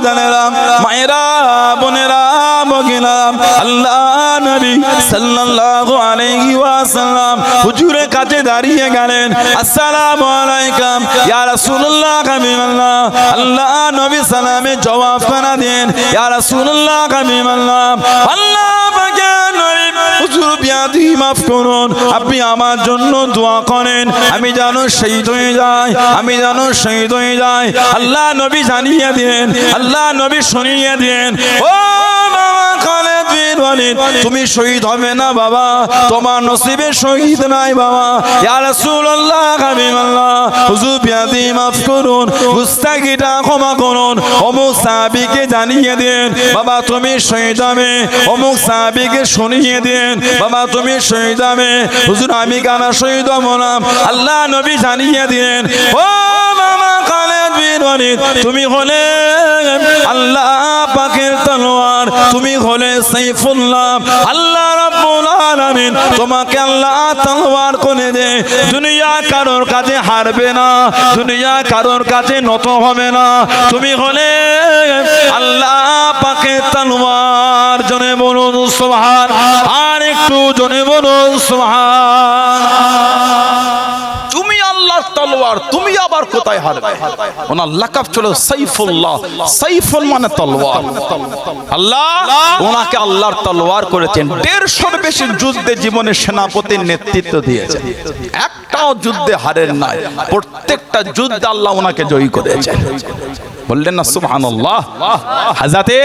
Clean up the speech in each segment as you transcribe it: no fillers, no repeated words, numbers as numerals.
জানেরা, মায়েরা, বোনেরা, ভগিনা, আল্লাহ নবী সাল্লাল্লাহু আলাইহি ওয়াসাল্লাম হুজুরের কাছে দাঁড়িয়ে গেলেন। আসসালামু আলাইকুম ইয়া রাসূলুল্লাহ, হাবিবাল্লাহ। আল্লাহ নবী সালামে জবাব করে দেন, ইয়া রাসূলুল্লাহ, হাবিবাল্লাহ। আল্লাহ পাকের নবী, হুজুর বিয়াদি মাফ করুন, আপনি আমার জন্য দোয়া করেন, আমি যেন শহীদ হয়ে যাই, আমি যেন শহীদ হয়ে যাই। আল্লাহ নবী জানিয়ে দেন, আল্লাহ নবী শুনিয়ে দেন, ও বাবা খালিদ বিন ওয়ালিদ, তুমি শহীদ হবে না বাবা, তোমার নসিবে শহীদ নাই বাবা। ইয়া রাসূলুল্লাহ, হাবিবাল্লাহ, হুজুর বিয়াদি মাফ করুন, গুস্তাখিটা ক্ষমা করুন। অমুক সাহাবীকে জানিয়ে দেন, বাবা তুমি শহীদ হবে। অমুক সাহাবীকে শুনিয়ে দেন, বাবা তুমি শহীদ হবে। হুজুর আমি কেন শহীদ হব না? আল্লাহ নবী জানিয়ে দেন, ও বাবা খালিদ বিন ওয়ালিদ, তুমি হলে আল্লাহ পাকের তলোয়ার, তুমি হলে সাইফুল্লাহ। আল্লাহ রাব্বুল আলামিন তোমাকে আল্লাহ তলোয়ার করে দে, দুনিয়া কারোর কাছে হারবে না, দুনিয়া কারোর কাছে নত হবে না। তুমি হলে আল্লাহ পাকের তলোয়ার। জনে বলুন সুবহান, আর একটু জনে বলুন সুবহান। তুমি আল্লাহর তলোয়ার, তুমি আবার কোথায় হারবে? ওনার লাকাব ছিল সাইফুল্লাহ, সাইফুল মানে তলোয়ার। আল্লাহ ওনাকে আল্লাহর তলোয়ার করেছেন। 150 বেশি যুদ্ধে জীবনে সেনাপতির নেতৃত্ব দিয়েছেন, একটাও যুদ্ধে হারেন নাই, প্রত্যেকটা যুদ্ধে আল্লাহ ওনাকে জয়ী করেছেন। বললেন না সুবহানাল্লাহ। হযরতে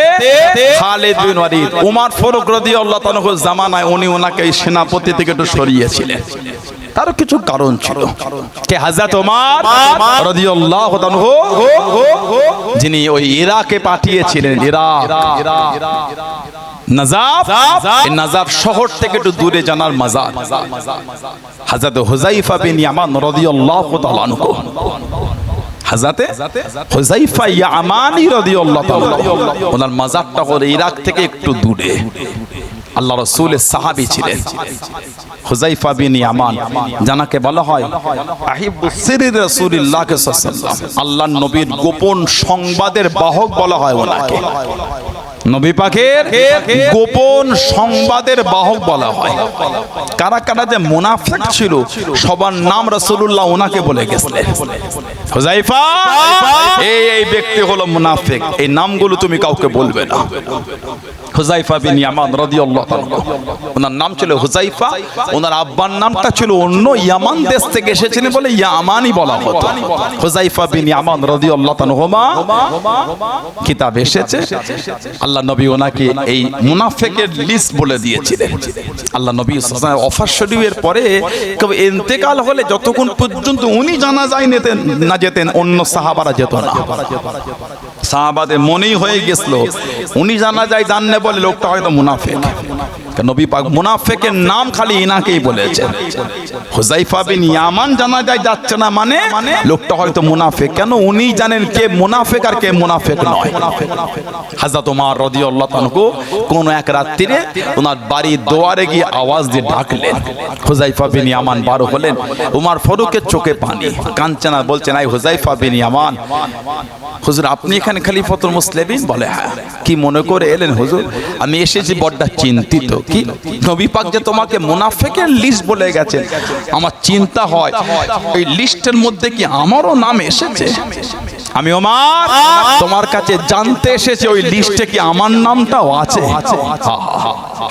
খালিদ বিন ওয়ালিদ, ওমর ফারুক রাদিয়াল্লাহু তাআলার জামানায় উনি ওনাকে সেনাপতি থেকে একটু সরিয়েছিলেন, তার কিছু কারণ ছিল। কে? হযরত ওমর রাদিয়াল্লাহু তাআলা, যিনি ওই ইরাকে পাঠিয়েছিলেন, ইরাক নাজাফ, এই নাজাফ শহর থেকে একটু দূরে জানার মাজার, হযরত হুযায়ফা বিন ইয়ামান রাদিয়াল্লাহু তাআলা আনহু, হযরতে হুযায়ফা ইয়ামানি রাদিয়াল্লাহু তাআলা, ওনার মাজারটা হলো ইরাক থেকে একটু দূরে। আল্লাহ রাসূলের সাহাবী ছিলেন হুযায়ফা বিন ইয়ামান, যাকে বলা হয় আহিব্বুস সিররি রাসূলিল্লাহ সাল্লাল্লাহু আলাইহি ওয়াসাল্লাম, আল্লাহর নবীর গোপন সংবাদের বাহক বলা হয় ওনাকে। নবী পাকের গোপন সংবাদের বাহক বলা হয়। কারা কারা যে মুনাফিক ছিল সবার নাম রাসূলুল্লাহ ওনাকে বলে গেছিলেন। হুযায়ফা, এই ব্যক্তি হলো মুনাফিক, এই নামগুলো তুমি কাউকে বলবে না। হুযায়ফা বিন ইয়ামান রাদিয়াল্লাহু তাআলা, ওনার নাম ছিল হুযায়ফা, ওনার আব্বার নামটা ছিল অন্য, ইয়ামান দেশ থেকে এসেছিলেন বলে ইয়ামানি বলা হতো। হুযায়ফা বিন ইয়ামান রাদিয়াল্লাহু তাআলা কিতাব এসেছে, আল্লাহ নবী ওনাকে এই মুনাফিকের লিস্ট বলে দিয়েছিলেন। আল্লাহ নবী সাল্লাল্লাহু আলাইহি ওয়াসাল্লাম ওয়াফাত শরীফের পরে কবে ইন্তেকাল হলে যতক্ষণ পর্যন্ত উনি জানাজায় না যেতেন, অন্য সাহাবারা যেত না। সাহাবাদের মনেই হয়ে গেছিল উনি জানাজায় যান না বলে লোকটা হয়তো মুনাফিক। নবী পাক মুনাফিকের নাম খালি ইনাকেই বলেছেন। হুযায়ফা বিন ইয়ামান জানাজায় যাচ্ছে না মানে লোকটা হয়তো মুনাফিক। কেন? উনি জানেন কে মুনাফিক আর কে মুনাফিক নয়। হযরত ওমর রাদিয়াল্লাহু তাআলা কোন এক রাত্রিরে ওনার বাড়ির দুয়ারে গিয়ে আওয়াজ দিয়ে ডাকলেন। হুযায়ফা বিন ইয়ামান বার হলেন, ওমর ফারুকের চোখে পানি, কাঁদছেন আর বলছেন, আই হুযায়ফা বিন ইয়ামান, হুজুর আপনি এখানে খলিফাতুল মুসলিমিন? বলে হ্যাঁ। কি মনে করে এলেন? হুজুর আমি এসেছি বড় চিন্তিত। কি? নবী পাক যে তোমাকে মুনাফিকের লিস্ট বলে গেছেন, আমার চিন্তা হয় এই লিস্টের মধ্যে কি আমারও নাম এসেছে? আমি ওমর তোমার কাছে জানতে এসেছি ওই লিস্টে কি আমার নামটাও আছে?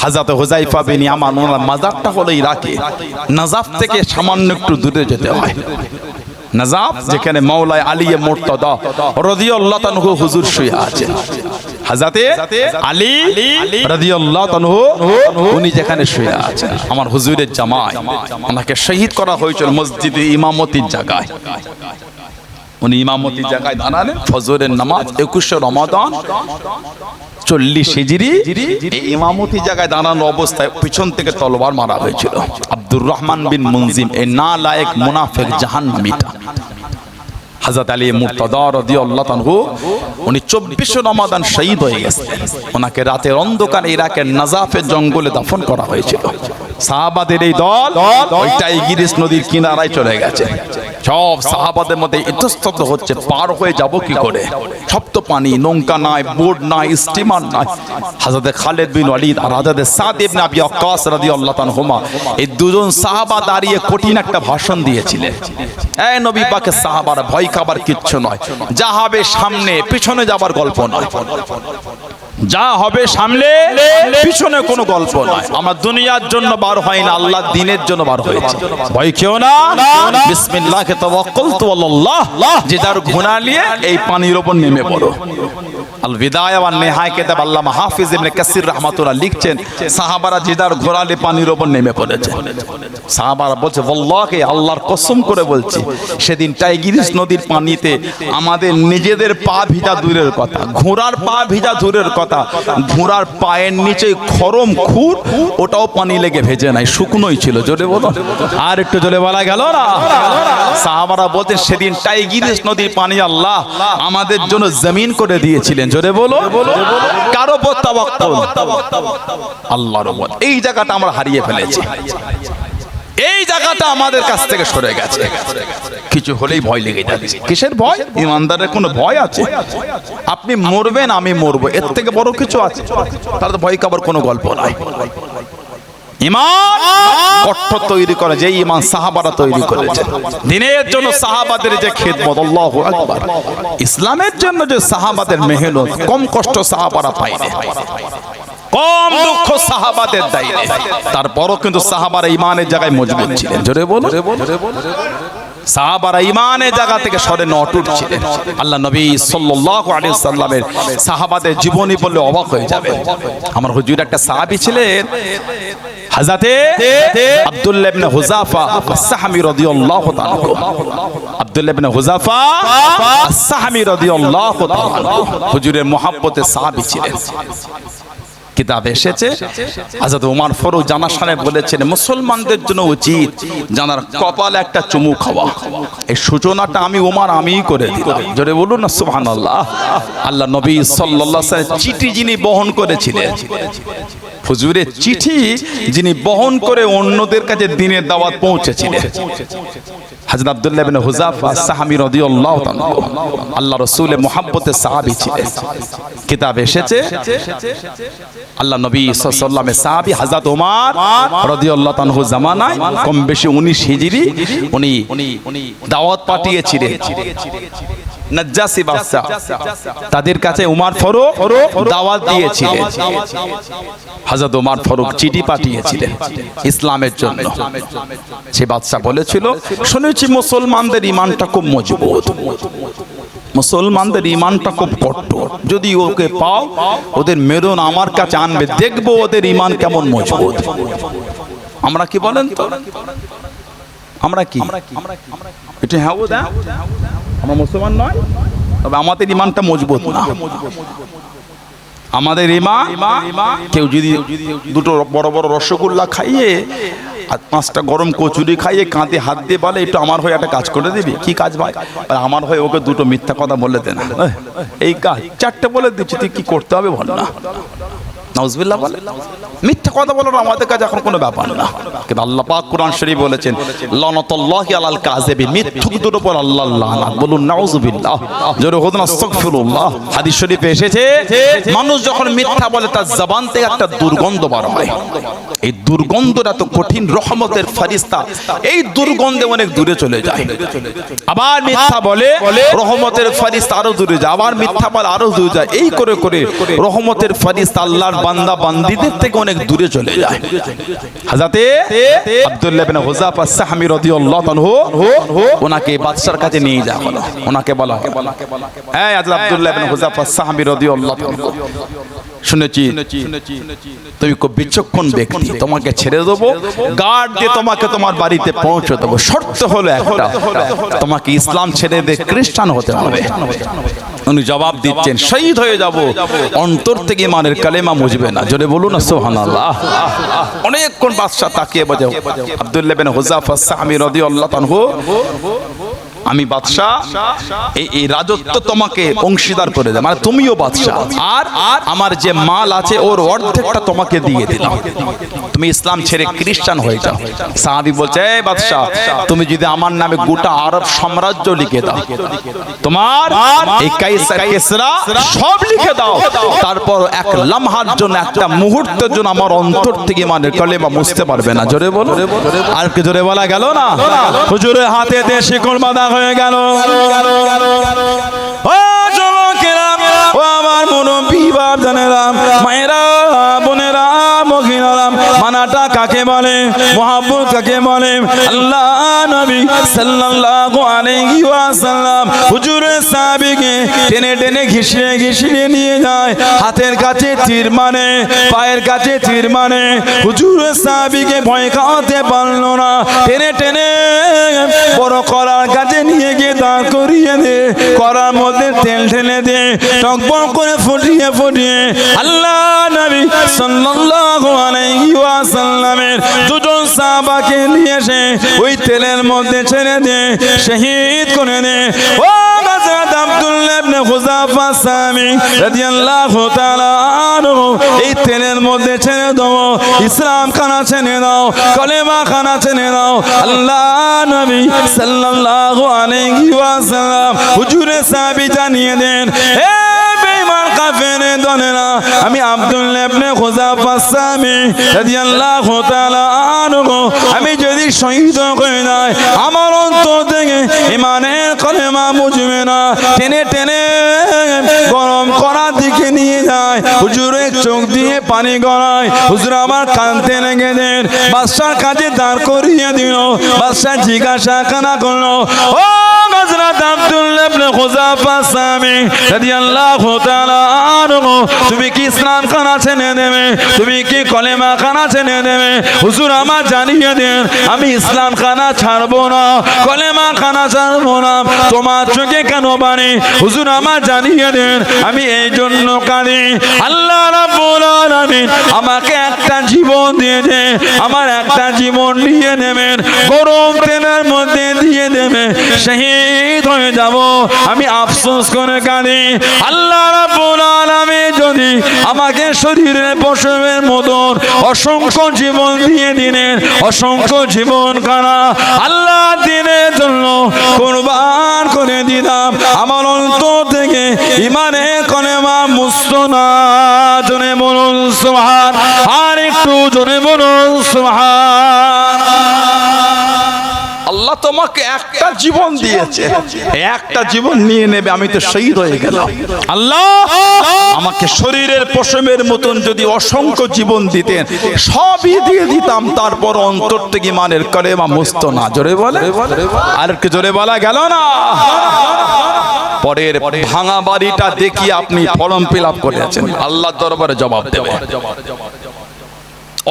হযরত হুযায়ফা বিন ইয়ামান, ওনার মাজারটা হলো ইরাকে, নাজাফ থেকে সামান্য একটু দূরে যেতে হয়। নাজাফ, যেখানে মাওলানা আলী মুর্তদা রাদিয়াল্লাহু তাআলা হুজুর শুয়ে আছেন। হযরতে আলী রাদিয়াল্লাহু তাআলা উনি যেখানে শুয়ে আছেন, আমার হুজুরের জামাই, ওনাকে শহীদ করা হয়েছিল মসজিদে ইমামতির জায়গায়। উনি ইমামতির জায়গায় দাঁড়ালেন, ফজরের নামাজ 21 রমাদান 40 হিজরি, এই ইমামতি জায়গায় দাঁড়ানো অবস্থায় পিছন থেকে তলোয়ার মারা হয়েছিল। আব্দুর রহমান বিন মুনজিম, এই নালায়েক মুনাফিক জাহান্নামীটা। হযরত আলী মুর্তদা রাদিয়াল্লাহু তাআলা উনি 24 রমাদান শহীদ হয়ে গেছেন। ওনাকে রাতের অন্ধকারে ইরাকের নাজাফের জঙ্গলে দাফন করা হয়েছিল। সাহাবাদের এই দল ওই টাইগ্রিস নদীর কিনারায় চলে গেছে। সব সাহাবাদের মধ্যে ইতস্তত হচ্ছে, পার হয়ে যাব কি করে, সব তো পানি, নৌকা নাই, বোট নাই, স্টিমার নাই। হযরত খালিদ বিন ওয়ালিদ আর হযরত সাদ ইবনে আবি ওয়াক্কাস রাদিয়াল্লাহু তাআলা এই দুজন সাহাবা দাঁড়িয়ে কঠিন একটা ভাষণ দিয়েছিলেন। এই নবী পাকের সাহাবারা, ভয় খাবার কিচ্ছু নয়, যা হবে সামনে, পিছনে যাবার গল্প নয়, যা হবে সামনে, পিছনে কোনো গল্প নয়। আমরা দুনিয়ার জন্য বার হয় না, আল্লাহর দ্বীনের জন্য বার হয়েছে। ভয় খেও না, বিসমিল্লাহি তাওয়াক্কালতু আলাল্লাহ, যে যার ঘোড়া নিয়ে এই পানির উপর নেমে পড়ো। আল বিদায়া ওয়ান নিহায়া কিতাব আল্লামা হাফিজ ইবনে কাসির রাহমাতুল্লাহ লিখছেন, সাহাবারা যে যার ঘোড়া নিয়ে পানির উপর নেমে পড়েছে। সাহাবারা বলছে, ওয়াল্লাহি, আল্লাহর কসম করে বলছি, সেদিন টাইগ্রিস নদীর পানিতে আমাদের নিজেদের পা ভিজা দূরের কথা, ঘোড়ার পা ভিজা দূরের কথা, ঘোড়ার পায়ের নিচে খরম খুর, ওটাও পানি লেগে ভেজে নাই, শুকনোই ছিল। জোরে বলো, আর একটু জোরে বলা গেল না? সাহাবারা বলতেন, সেদিন টাইগ্রিস নদীর পানি আল্লাহ আমাদের জন্য জমিন করে দিয়েছিলেন। জোরে বলো, কারো উপর তাওয়াক্কুল, আল্লাহর উপর। এই জায়গাটা আমরা হারিয়ে ফেলেছি, এই জায়গাটা আমাদের কাছ থেকে সরে গেছে। কিছু হলেই ভয় লেগে যাচ্ছে। কিসের ভয়? ইমানদারের কোনো ভয় আছে? আপনি মরবেন, আমি মরবো, এর থেকে বড় কিছু আছে? তার তো ভয় খাবার কোনো গল্প নাই। ইমান কঠোর তৈরি করে, যে ইমান সাহাবারা তৈরি করেছে। দ্বীনের জন্য সাহাবাদের যে খিদমত, আল্লাহু আকবার, ইসলামের জন্য যে সাহাবাদের মেহনত, কম কষ্ট সাহাবারা পায়নি, কম দুঃখ সাহাবাদের দায়িত্ব, তারপরও কিন্তু সাহাবারা ইমানের জায়গায় মজবুত ছিলেন। জোরে বলো, সাহাবারা ইমানের জায়গা থেকে সরেন, অটুট ছিলেন। আল্লাহ নবী সাল্লাল্লাহু আলাইহি সাল্লামের সাহাবাদের জীবনী বললে অবাক হয়ে যাবে। আমার হুজুর একটা সাহাবী ছিলেন, হযরতে আব্দুল্লাহ ইবনে হুযাফা আস-সাহমি রাদিয়াল্লাহু তাআলা। আব্দুল্লাহ ইবনে হুযাফা আস-সাহমি রাদিয়াল্লাহু তাআলা হুজুরের মুহাব্বতে সাহাবী ছিলেন। কিতাবে এসেছে, হযরত ওমর ফারুক জানাশানে বলেছেন, মুসলমানদের জন্য উচিত জানার কপালে একটা চুমু খাওয়া। এই সূচনাটা আমি ওমর আমিই করে দিলাম। জোরে বলুন না সুবহানাল্লাহ। আল্লাহ নবী সাল্লাল্লাহু আলাইহি ওয়াসাল্লাম চিঠি যিনি বহন করেছিলেন, হুজুরের চিঠি যিনি বহন করে অন্যদের কাছে দ্বীনের দাওয়াত পৌঁছেছিলেন, হযরত আব্দুল্লাহ ইবনে হুযাফা আস-সাহমি রাদিয়াল্লাহু তাআলা আল্লাহ রাসূলের মুহাব্বতে সাহাবী ছিলেন। কিতাবে এসেছে, আল্লাহ নবী সাল্লাল্লাহু আলাইহি ওয়াসাল্লামের সাহাবী হযরত ওমর রাদিয়াল্লাহু তাআলা জামানায় কম বেশি 19 হিজরি উনি দাওয়াত পাঠিয়েছিলেন নাজ্জাসী বাদশা, তাদের কাছে ওমর ফারুক দাওয়াত দিয়েছিলেন। হযরত ওমর ফারুক চিঠি পাঠিয়েছিলেন ইসলামের জন্য। সে বাদশা বলেছিল, শুনেছি মুসলমানদের ঈমানটা খুব মজবুত, মুসলমানদের ঈমানটা খুব কঠোর, যদি ওকে পাও ওদের মেরুন আমার কাছে আনবে, দেখবো ওদের ঈমান কেমন মজবুত। আমরা কি বলেন তো, আমরা কি এটা? হ্যাঁ, আমরা মুসলমান নয়, তবে আমাদের ঈমানটা মজবুত না। আমাদের ঈমান, কেউ যদি দুটো বড় বড় রসগোল্লা খাইয়ে আর 5টা গরম কচুরি খাইয়ে কাঁধে হাত দিয়ে বলে, একটু আমার হয়ে একটা কাজ করে দিবি। কি কাজ ভাই? আমার হয়ে ওকে দুটো মিথ্যা কথা বলে দে না, এই কাজ 4টে বলে দিচ্ছি, তুই কি করতে হবে বল না। নাউজুবিল্লাহ বলে, মিথ্যা কথা বলার আমাদের কাছে এখন কোনো ব্যাপার না। কিন্তু আল্লাহ পাক কোরআন শরীফ বলেছেন, লানাতুল্লাহি আলাল কাযিবিন, মিথ্যুকদের উপর আল্লাহর লানাত। বলুন নাউজুবিল্লাহ, জোরে বলুন আস্তাগফিরুল্লাহ। হাদিস শরীফে এসেছে, মানুষ যখন মিথ্যা বলে তার জবান থেকে একটা দুর্গন্ধ বার হয়। এই দুর্গন্ধটা তো কঠিন, রহমতের ফেরেশতা এই দুর্গন্ধে অনেক দূরে চলে যায়। আবার মিথ্যা বলে, রহমতের ফেরেশতা আরো দূরে যায়, আবার মিথ্যা বলে আরো দূরে যায়। এই করে করে রহমতের ফেরেশতা আল্লাহর বান্দা বান্দীদের থেকে অনেক দূরে চলে যায়। হযরতে আব্দুল্লাহ ইবনে হুযাফা আস-সাহমি রাদিয়াল্লাহু তাআলা ওনাকে বাদশার কাছে নিয়ে যাওয়া হলো। ওনাকে বলা, এই হযরত আব্দুল্লাহ ইবনে হুযাফা আস-সাহমি রাদিয়াল্লাহু তাআলা, শুনেছি তুমি খুব বিচক্ষণ ব্যক্তি, তোমাকে ছেড়ে দেবো, গার্ড দিয়ে তোমাকে তোমার বাড়িতে পৌঁছে দেবো। শর্ত হলো একটা, তোমাকে ইসলাম ছেড়ে দিয়ে খ্রিস্টান হতে হবে। উনি জবাব দিচ্ছেন, শহীদ হয়ে যাব, অন্তর থেকে ইমানের কালেমা মুজবে না। জোরে বলুন না সুবহানাল্লাহ। অনেকক্ষণ বাদশা তাকিয়ে বলে, আব্দুল্লাহ ইবনে হুযাফা আস-সাহমি রাদিয়াল্লাহু তাআলা আমি বাদশা, এই রাজত্ব তোমাকে অংশীদার করে দেয়, মানে তুমিও বাদশা, আর আমার যে মাল আছে ওর অর্ধেকটা তোমাকে দিয়ে দিলাম, তুমি ইসলাম ছেড়ে খ্রিস্টান হয়ে যাও। সাহাবী বলছে, এই বাদশা, তুমি যদি আমার নামে গোটা আরব সাম্রাজ্য লিখে দাও, তোমার এই কাইসার কিসরা সব লিখে দাও, তারপর এক লম্হার জন্য, একটা মুহূর্তের জন্য আমার অন্তর থেকে মানে কলেমা মুছতে পারবে না। জোরে বলো, আর কি জোরে বলা গেল না? হুজুরের হাতে দিয়ে শিকল বাঁধা হয়ে গেল। ও যুবকেরা, ও আমার মুরব্বী বাপজানেরা, মায়েরা, বোনেরা, মহিলারা, মানাটা কাকে বলে, মুহাব্বত কাকে বলে? আল্লাহ নবী সাল্লাল্লাহু আলাইহি ওয়াসাল্লাম হুজুরের সাহাবীকে টেনে টেনে ঘিষিয়ে ঘিষিয়ে নিয়ে যায়, হাতের কাছে তীর মানে, পায়ের কাছে তীর মানে। হুজুরের সাহাবীকে ভয় খাওয়াতে পারলো না, টেনে টেনে বড় করার কাছে নিয়ে গিয়ে দাঁড় করিয়ে দে, করার মধ্যে তেল ঢেলে দে, টকবক করে ফুটিয়ে ফুটিয়ে আল্লাহ নবী সাল্লাল্লাহু আলাইহি ওয়াসাল্লামের দুজন সাহাবাকে নিয়ে এসে ওই তেলের মধ্যে ছেড়ে দে, শহীদ করে দে। ও হযরত আব্দুল্লাহ ইবনে হুযাফা সামি রাদিয়াল্লাহু তাআলা আনহু এই তেলের মধ্যে ছেড়ে দাও, ইসলাম খানা ছেড়ে দাও, কলেমা খানা ছেড়ে দাও। আল্লাহ নবী সাল্লাল্লাহু আলাইহি ওয়াসাল্লাম হুজুরের সাহাবী জানিয়ে দেন, হে বেঈমান কাফেরে দলেরা, আমি আব্দুল্লাহ ইবনে হুযাফা সামি রাদিয়াল্লাহু তাআলা আনহু আমি যদি শহীদ হয়ে যাই, আমার অন্তর থেকে ঈমানের কলেমা মুছবে না। টেনে টেনে গরম করার দিকে নিয়ে যায়, হুজুরের চোখ দিয়ে পানি গড়ায়, হুজুর আমার কাঁদতে লেগে দেন। বাদশার কাছে দাঁড় করিয়ে দিল, বাদশা জিজ্ঞাসা কানা করলো, ও হযরত আব্দুল্লাহ ইবনে হুযাফা সামি রাদিয়াল্লাহু তাআলা আনহু, তুমি কি ইসলাম খানা ছেড়ে দেবে? তুমি কি কলেমা খানা ছেড়ে দেবে? হুজুর আমার জানিয়ে দেন, আমি ইসলাম খানা ছাড়বো না, কলেমা খানা ছাড়বো না। তোমার চোখে কেন বাণী? হুজুর আমার জানিয়ে দেন, আমি এই জন্য কাঁদি, আল্লাহ রাব্বুল আলামিন আমাকে একটা জীবন দিয়েছে, আমার একটা জীবন নিয়ে নেবেন, গরম তেলের মধ্যে দিয়ে দেবে, শহীদ হয়ে যাব, আমি আফসোস করে কাঁদি। আল্লাহ রাব্বুল আলামিন যদি আমাকে শরীরের পশমের মতন অসংখ্য জীবন দিয়ে দিলেন, অসংখ্য জীবন কানা আল্লাহ দিনের জন্য কুরবান করে দিলাম, আমার অন্তর থেকে ঈমানের কলেমা মুছতো না। জোরে বলুন সুবহান, আর একটু জোরে বলুন সুবহান। আল্লাহ তোমাকে একটা জীবন দিয়েছে, একটা জীবন নিয়ে নেবে, আমি তো শহীদ হয়ে গেলাম। আল্লাহ আমাকে শরীরের পশমের মতন যদি অসংখ্য জীবন দিতেন, সবই দিয়ে দিতাম, তারপর অন্তর থেকে ঈমানের কলেমা মুছতো না। জোরে বলে, আর একটু জোরে বলা গেল না? পরের ভাঙা বাড়িটা দেখিয়ে আপনি ফর্ম ফিল আপ করেছেন, আল্লাহর দরবারে জবাব দেবে,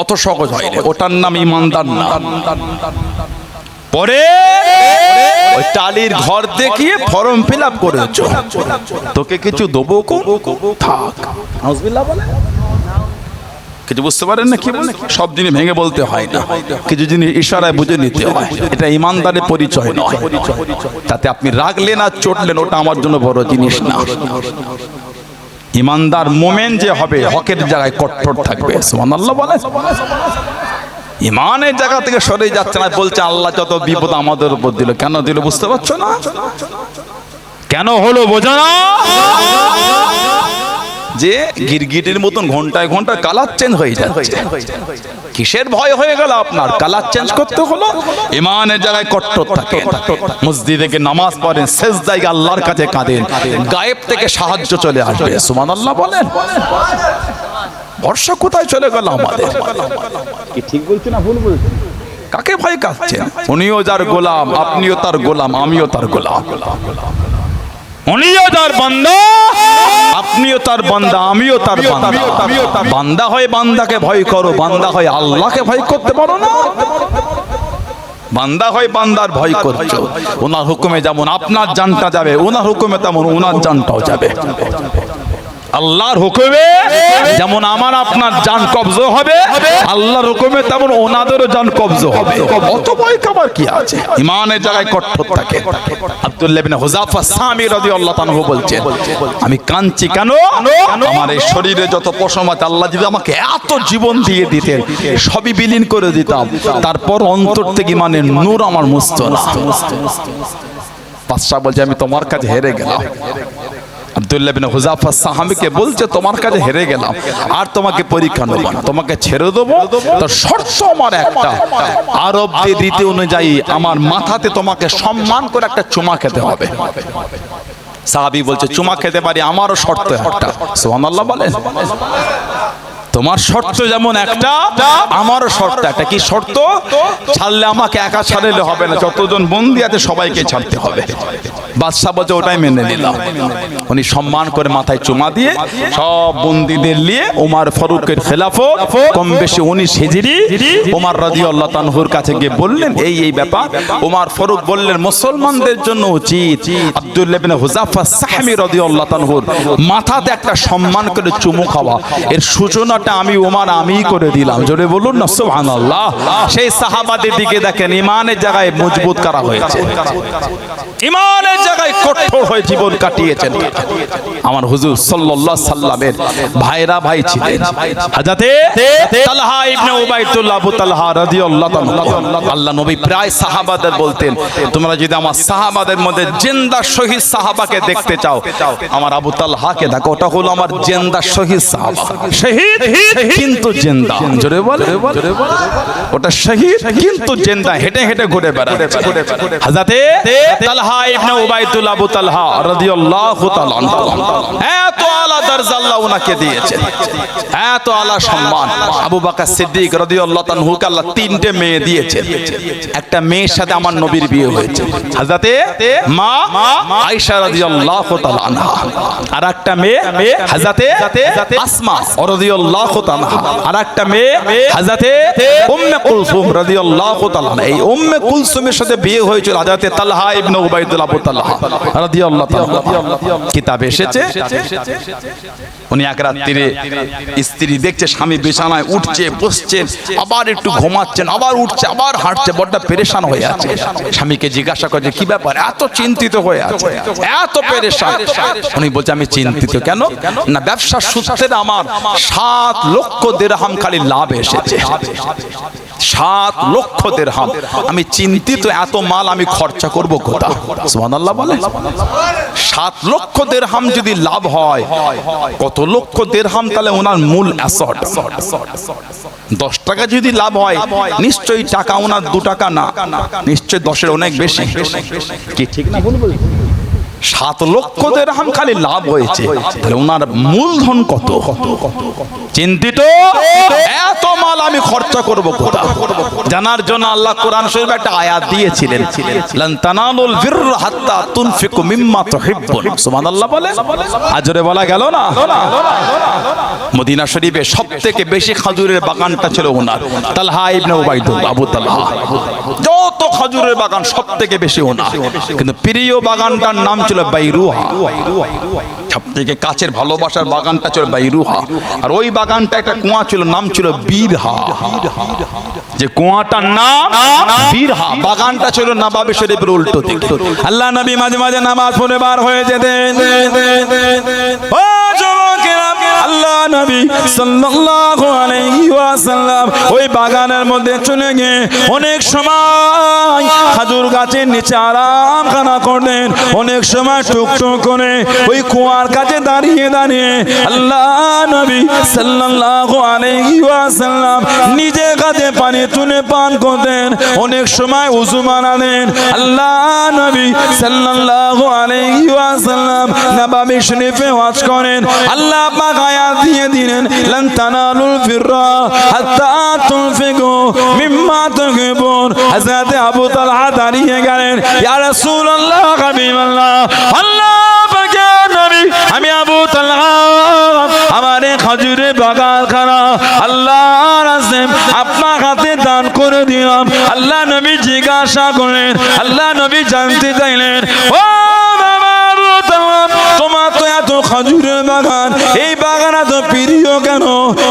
অত সহজ হয়নি, ওটার নাম ঈমানদার না। পরে ওই টালির ঘর দেখিয়ে ফর্ম ফিল আপ করেছো, তোকে কিছু দেবো কোন থাক, নাউজুবিল্লাহ বলে কিছু বুঝতে পারেন না? কি বলে? সব জিনিস ভেঙে বলতে হয় না, কিছু জিনিস ইশারায় বুঝে নিতে হয়, এটা ঈমানদারের পরিচয় নয়। তাতে আপনি রাগলেন আর চটলেন, ওটা আমার জন্য বড় জিনিস না। ঈমানদার মোমেন যে হবে, হকের জায়গায় কঠোর থাকবে। সুবহানাল্লাহ বলে, ঈমানের জায়গা থেকে সরে যাচ্ছে না, বলছে আল্লাহ যত বিপদ আমাদের উপর দিল। কেন দিল বুঝতে পারছো না? কেন হলো বোঝো না? যে গিরগিটির মতন ঘন্টায় ঘন্টায় কালার চেঞ্জ হয়ে যাচ্ছে, কিসের ভয় হয়ে গেল আপনার? কালার চেঞ্জ করতে হলো। ঈমানের জায়গায় কঠোর থাকেন, মসজিদে গিয়ে নামাজ পড়েন, সেজদায় গিয়ে আল্লাহর কাছে কাঁদেন, গায়েব থেকে সাহায্য চলে আসবে। সুবহানাল্লাহ বলেন। ভরসা কোথায় চলে গেল আমাদের? কি ঠিক বলছি না ভুল বলছি? কাকে ভয় কাচ্ছেন? উনিও যার গোলাম, আপনিও তার গোলাম, আমিও তার গোলাম। উনিও তার বান্দা, আপনিও তার বান্দা, আমিও তার বান্দা। বান্দা হয় বান্দাকে ভয় করো, বান্দা হয় আল্লাহকে ভয় করতে পারো না। বান্দা হয় বান্দার ভয় করছো, ওনার হুকুমে যেমন আপনার জানটা যাবে, ওনার হুকুমে তেমন ওনার জানটাও যাবে। আল্লাহর হুকুমে যেমন আমার আপনার জান কবজ হবে, আল্লাহর হুকুমে তেমন ওনাদেরও জান কবজ হবে। অত ভয় কাবার কি আছে? ইমানের জায়গায় কঠোর থাকে। আব্দুল্লাহ ইবনে হুযাফা সামি রাদিয়াল্লাহু তাআলা বলছেন, আমি কাঁদছি কেন? আমার এই শরীরে যত পশম আছে, আল্লাহ যদি আমাকে এত জীবন দিয়ে দিতেন, সবই বিলীন করে দিতাম, তারপর অন্তর থেকে ইমানের নূর আমার মুছতো না। বাদশা বলছে, আমি তোমার কাছে হেরে গেলাম। আব্দুল্লাহ ইবনে হুযাফা সাহাবীকে বলছে, তোমার কাছে হেরে গেলাম, আর তোমাকে পরীক্ষা নেব না, তোমাকে ছেড়ে দেবো, তো শর্ত আমার একটা, আরবদের রীতি অনুযায়ী আমার মাথাতে তোমাকে সম্মান করে একটা চুমা খেতে হবে। সাহাবী বলছে, চুমা খেতে পারি, আমারও শর্ত একটা। সুবহানাল্লাহ বলেন। তোমার শর্ত যেমন একটা, আমারও শর্ত একটা। কি শর্ত? ছাড়লে আমাকে একা ছাড়লে হবে না, যতজন বন্দী আছে সবাইকে ছাড়তে হবে। বাদশা বলছে, ওটাই মেনে নিলাম। উনি সম্মান করে মাথায় চুমা দিয়ে সব বন্দীদের নিয়ে ওমর ফারুকের খেলাফত কম বেশি 19 হিজরি ওমর রাদিয়াল্লাহু তাআলা আনহুর কাছে গিয়ে বললেন, এই ব্যাপার। ওমর ফারুক বললেন, মুসলমানদের জন্য উচিত আব্দুল্লাহ ইবনে হুযাফা সাহমি রাদিয়াল্লাহু তাআলা আনহুর মাথাতে একটা সম্মান করে চুমু খাওয়া। এর সূচনা আমি ওমর আমিই করে দিলাম। জোরে বলুন না সুবহানাল্লাহ। সেই সাহাবাদের দিকে দেখেন, ইমানের জায়গায় মজবুত করা হয়েছে, ইমানের জায়গায় কঠোর হয়ে জীবন কাটিয়েছেন। আমার হুজুর সাল্লাল্লাহু আলাইহি সাল্লামের ভাইরা ভাই ছিলেন হযরতে তালহা ইবনে উবাইদুল্লাহ আবু তালহা রাদিয়াল্লাহু তাআলা। আল্লাহ নবী প্রায় সাহাবাদের বলতেন, তোমরা যদি আমার সাহাবাদের মধ্যে জিন্দা শহীদ সাহাবাকে দেখতে চাও, আমার আবু তালহাকে দেখো, ওটা হলো আমার জিন্দা শহীদ সাহাবা। শহীদ কিন্তু জিন্দা। জোরে বলে, ওটা শহীদ কিন্তু জিন্দা, হেঁটে হেঁটে ঘুরে বেড়াচ্ছে। হযরতে তালহা ইবনে উবাইদুল্লাহ আবু তালহা রাদিয়াল্লাহু তাআলা আনহু, এত আলা দরজা আল্লাহ ওনাকে দিয়েছেন, এত আলা সম্মান। আবু বকর সিদ্দিক রাদিয়াল্লাহু তাআলা আনহুকে আল্লাহ 3টে মেয়ে দিয়েছেন। একটা মেয়ের সাথে আমার নবীর বিয়ে হয়েছে, হযরতে মা আয়েশা রাদিয়াল্লাহু তাআলা আনহা। আর একটা মেয়ে হযরতে আসমা রাদিয়াল্লাহু তাআলা, আর একটা মেয়ে হযরতে উম্মে কুলসুম রাদিয়াল্লাহু তাআলা। এই উম্মে কুলসুমের সাথে বিয়ে হয়েছিল হযরতে তালহা ইবনে উবাইদুল্লাহ আবু তালহা রাদিয়াল্লাহু তাআলা। কিতাবে এসেছে, উনি এক রাত্রিরে স্ত্রী দেখছে স্বামী বিছানায় উঠছে বসছে, আবার একটু ঘুমাচ্ছেন, আবার উঠছে, আবার হাঁটছে, বড় পেরেশান হয়ে আছে। স্বামীকে জিজ্ঞাসা করছে, কি ব্যাপার, এত চিন্তিত হয়ে আছে, এত পেরেশান? উনি বলছে, আমি চিন্তিত কেন না, ব্যবসার সূত্রে আমার 7 লক্ষ দিরহাম খালি লাভ এসেছে। 7 লক্ষ দিরহাম। আমি চিন্তিত, এত মাল আমি খরচা করব কোথা? সুবহানাল্লাহ বলে। 7 লক্ষ দিরহাম যদি লাভ হয়, কত লক্ষ দিরহাম তাহলে ওনার মূল অ্যাসেট। 10 টাকা যদি লাভ হয়, নিশ্চয়ই টাকা ওনার 2 টাকা না, নিশ্চয়ই 10-এর অনেক বেশি। কি ঠিক না বলবো? 7 লক্ষ দিরহাম খালি লাভ হয়েছে, তাহলে ওনার মূলধন কত? চিন্তিত, এত মাল আমি খরচা করব কোথা? জানার জন্য আল্লাহ কোরআন শরীফে একটা আয়াত দিয়েছিলেন, লান তানালুল বিররা হাত্তা তুনফিকু মিম্মা তুহিব্বুন। সুবহানাল্লাহ বলে, আজরে বলা গেল না। মদিনা শরীফে সবথেকে বেশি খেজুরের বাগানটা ছিল ওনার, তালহা ইবনে উবাইদুল্লাহ আবু তালহা। যত খেজুরের বাগান সবথেকে বেশি ওনার, কিন্তু প্রিয় বাগানটার নাম ছিল বাইরুহা। সবথেকে কাছের ভালোবাসার বাগানটা ছিল বাইরুহা। আর ওই বাগানটা একটা কুয়া ছিল, নাম ছিল বীরহা। যে কুয়াটার নাম বীরহা, বাগানটা ছিল নবাবী শরীফের উল্টো দিকে। আল্লাহ নবী মাঝে মাঝে নামাজ পড়ে বার হয়ে যেতেন। ও যুবকেরা, আল্লাহ নবী সাল্লাল্লাহু আলাইহি ওয়াসাল্লাম ওই বাগানের মধ্যে চলে গিয়ে অনেক সময় খেজুর গাছের নিচে আরাম খানা করতেন, অনেক সময় টুকটুক করে ওই কুয়ার কাছে দাঁড়িয়ে দাঁড়িয়ে আল্লাহ নবী সাল্লাল্লাহু আলাইহি ওয়াসাল্লাম নিজে কাছে পানি তুলে পান করতেন, অনেক সময় ওযু বানাতেন। আল্লাহ নবী সাল্লাল্লাহু আলাইহি ওয়াসাল্লাম নববী শরীফে ওয়াজ করেন, আল্লাহ পাক আয়াত দিয়ে দিলেন, লান তানালুল বিররা হাত্তা তুনফিকু মিম্মা তুহিব্বুন। হযরত আবু তালহা দাঁড়িয়ে গেলেন, ইয়া রাসূলুল্লাহ, হাবিবাল্লাহ, আল্লাহ পাকের নবী, আমি আবু তালহা, আমার খেজুরের বাগানখানা আল্লাহর রাস্তায় আপনার হাতে দান করে দিলাম। আল্লাহ নবী জিজ্ঞাসা করলেন, আল্লাহ নবী জানতে চাইলেন, ও বাবা আবু তালহা, তোমার তো এত খাজুরের বাগান, এই বাগান এত প্রিয় কেন,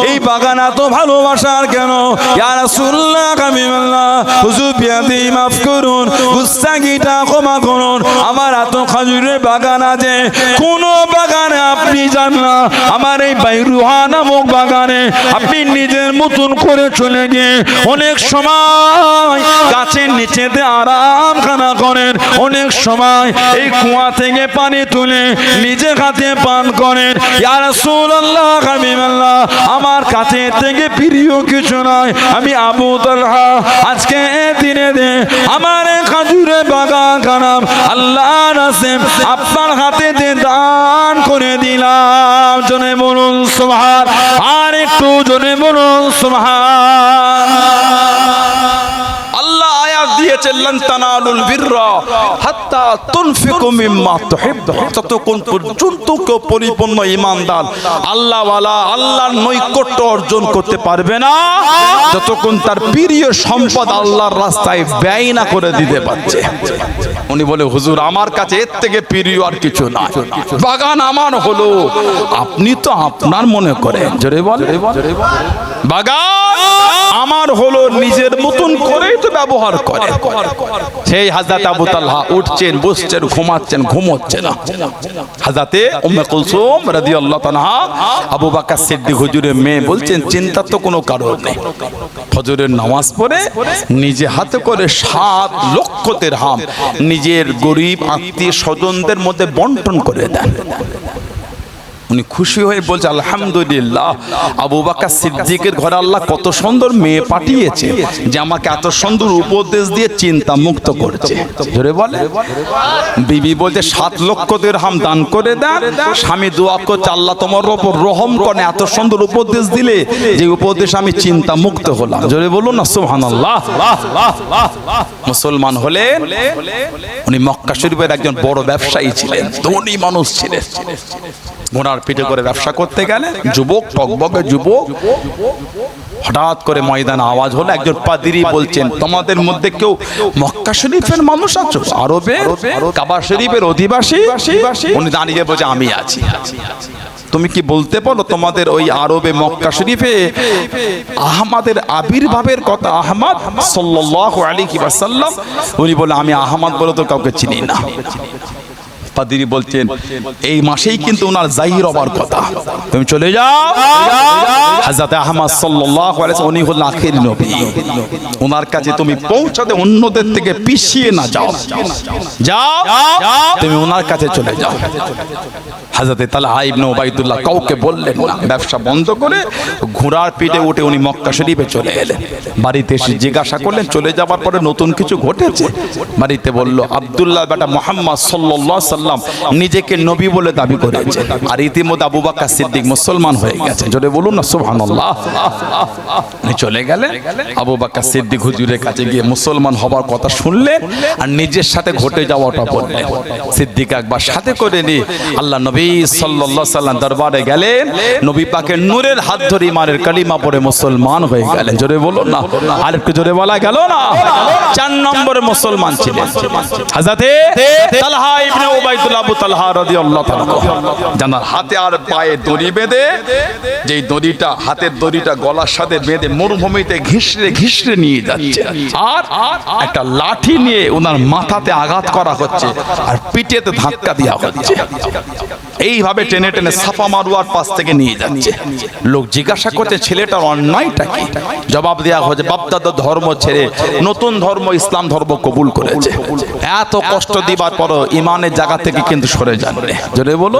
এই বাগান এত ভালোবাসার কেন? ইয়া রাসূলুল্লাহ হাবিবাল্লাহ, হুজুর বিয়াদি মাফ করুন, গুস্তাখিটা ক্ষমা করুন, আমার এত খাজুরের বাগান আছে, কোন বাগানে আপনি যান না, আমার এই বাইরুহা নামক বাগানে আপনি নিজের মতন করে চলে গিয়ে অনেক সময় গাছের নিচেতে আরাম খানা করেন, অনেক সময় এই কুয়া থেকে পানি তুলে নিজে হাতে পান করেন। ইয়া রাসূলুল্লাহ হাবিবাল্লাহ, আমার কাছে থেকে প্রিয় কিছু নয়, আমি আবু তালহা আজকে দিনে দে আমার এই খাজুরের বাগান খানাম আল্লাহর রাসূল আপনার হাতে দিয়ে দান করে দিলাম। জনে বলুন সুবহান, আর একটু জনে বলুন সুবহান। আল্লাহ আয়াত দিয়েছেন লান তানালুল বিররা হাত্তা তুনফিকু মিম্মা তুহিব্বুন, যতক্ষণ পর্যন্ত কেউ পরিপূর্ণ ঈমানদার আল্লাহ ওয়ালা আল্লাহর নৈকট্য অর্জন করতে পারবে না যতক্ষণ তার প্রিয় সম্পদ আল্লাহর রাস্তায় ব্যয় না করে দিতে পারছে। উনি বলে হুজুর আমার কাছে এর থেকে প্রিয় আর কিছু না, বাগান আমার হলো, আপনি তো আপনার মনে করেন, জোরে বল, বাগান আমার হলো, নিজের মতন করেই তো ব্যবহার করে। সেই হযরত আবু তালহা উঠছেন, বসছেন, ঘুমাচ্ছেন, ঘুমোচ্ছে না। হযরতে উম্মে কুলসুম রাদিয়াল্লাহু তাআলা আবু বকর সিদ্দিক হুজুরের মেয়ে বলছেন চিন্তা তো কোনো কারণ নেই। ফজরের নামাজ পড়ে নিজে হাতে করে 7 লক্ষ দিরহাম নিজের গরিব আত্মীয় স্বজনদের মধ্যে বন্টন করে দেন। উনি খুশি হয়ে বলছে আলহামদুলিল্লাহ, আবু বকর সিদ্দিকের ঘরে আল্লাহ কত সুন্দর মেয়ে পাঠিয়েছে যে আমাকে এত সুন্দর উপদেশ দিয়ে চিন্তা মুক্ত করেছে। জোরে বলে, বিবি বলছে 7 লক্ষ দিরহাম দান করে দেন, স্বামী দোয়া করছে আল্লাহ তোমার উপর রহম করে, এত সুন্দর উপদেশ দিলে যে উপদেশ আমি চিন্তা মুক্ত হলাম। জোরে বলুন না সুবহানাল্লাহ। মুসলমান হলেন, উনি মক্কা শরীফের একজন বড় ব্যবসায়ী ছিলেন, ধনী মানুষ ছিলেন। ঘোড়ার পিঠে করে ব্যবসা করতে গেলে যুবক, টকবকে যুবক, হঠাৎ করে ময়দানে আওয়াজ হলো, একজন পাদ্রী বলছেন তোমাদের মধ্যে কেউ মক্কা শরীফের মানুষ আছো, আরবে কাবা শরীফের অধিবাসী? উনি দাঁড়িয়ে বলছে আমি আছি। তুমি কি বলতে পারো তোমাদের ওই আরবে মক্কা শরীফে আহমদের আবির্ভাবের কথা? আহমদ সাল্লাল্লাহু আলাইহি ওয়াসাল্লাম। উনি বলে আমি আহমদ বলে তো কাউকে চিনি না। পাদ্রী বলছেন এই মাসেই কিন্তু ওনার জাহির হবার কথা, তুমি চলে যাও। হযরত আহমদ সাল্লাল্লাহু আলাইহি ওয়াসাল্লাম উনি হলেন আখির নবী, ওনার কাছে তুমি পৌঁছাতে অন্যদের থেকে পিছিয়ে না যাও, যাও তুমি ওনার কাছে চলে যাও। হযরত তালহা ইবনে উবাইদুল্লাহ কাউকে বললেন না, ব্যবসা বন্ধ করে ঘোড়ার পিঠে উঠে উনি মক্কা শরীফে চলে এলেন। বাড়িতে এসে জিজ্ঞাসা করলেন, চলে যাবার পরে নতুন কিছু ঘটেছে? বাড়িতে বলল আব্দুল্লাহ বেটা মুহাম্মদ সাল্লাল্লাহু আলাইহি ওয়াসাল্লাম নিজেকে নবী বলে দাবি করেছে, আর ইতিমধ্যে আবু বকর সিদ্দিক মুসলমান হয়ে গেছে। জোরে বলুন না সুবহানাল্লাহ। উনি চলে গেলেন, আবু বকর সিদ্দিক হুজুরের কাছে গিয়ে মুসলমান হবার কথা শুনলেন আর নিজের সাথে ঘটে যাওয়াটা বললেন। সিদ্দিক একবার সাথে করে নিয়ে আল্লাহ নবী সাল্লাল্লাহু আলাইহি ওয়াসাল্লাম দরবারে গেলেন, নবী পাকের নূরের হাত ধরে ইমানের কালিমা পড়ে মুসলমান হয়ে গেলেন। জোরে বলুন না, আর একটু জোরে বলা গেল না। 4 নম্বরে মুসলমান ছিলেন হযরতে তালহা ইবনে উবাইদুল্লাহ আবু তালহা রাদিয়াল্লাহু তাআলা, জানার হাতে আর পায়ে দড়ি বেঁধে, যেই দড়িটা হাতের দড়িটা গলার সাথে বেঁধে মরুভূমিতে ঘিসড়ে ঘিসড়ে নিয়ে যাচ্ছে, আর একটা লাঠি নিয়ে ওনার মাথাতে আঘাত করা হচ্ছে আর পিঠেতে ধাক্কা দেওয়া হচ্ছে। এইভাবে টেনে টেনে সাফা মারওয়ার পাশ থেকে নিয়ে যাচ্ছে। লোক জিজ্ঞাসা করছে ছেলেটার অন্যায়টা কি? জবাব দেওয়া হচ্ছে বাপদাদা ধর্ম ছেড়ে নতুন ধর্ম ইসলাম ধর্ম কবুল করেছে। এত কষ্ট দিবার পরও ইমানের জায়গা থেকে কিন্তু সরে যান। জোরে বলো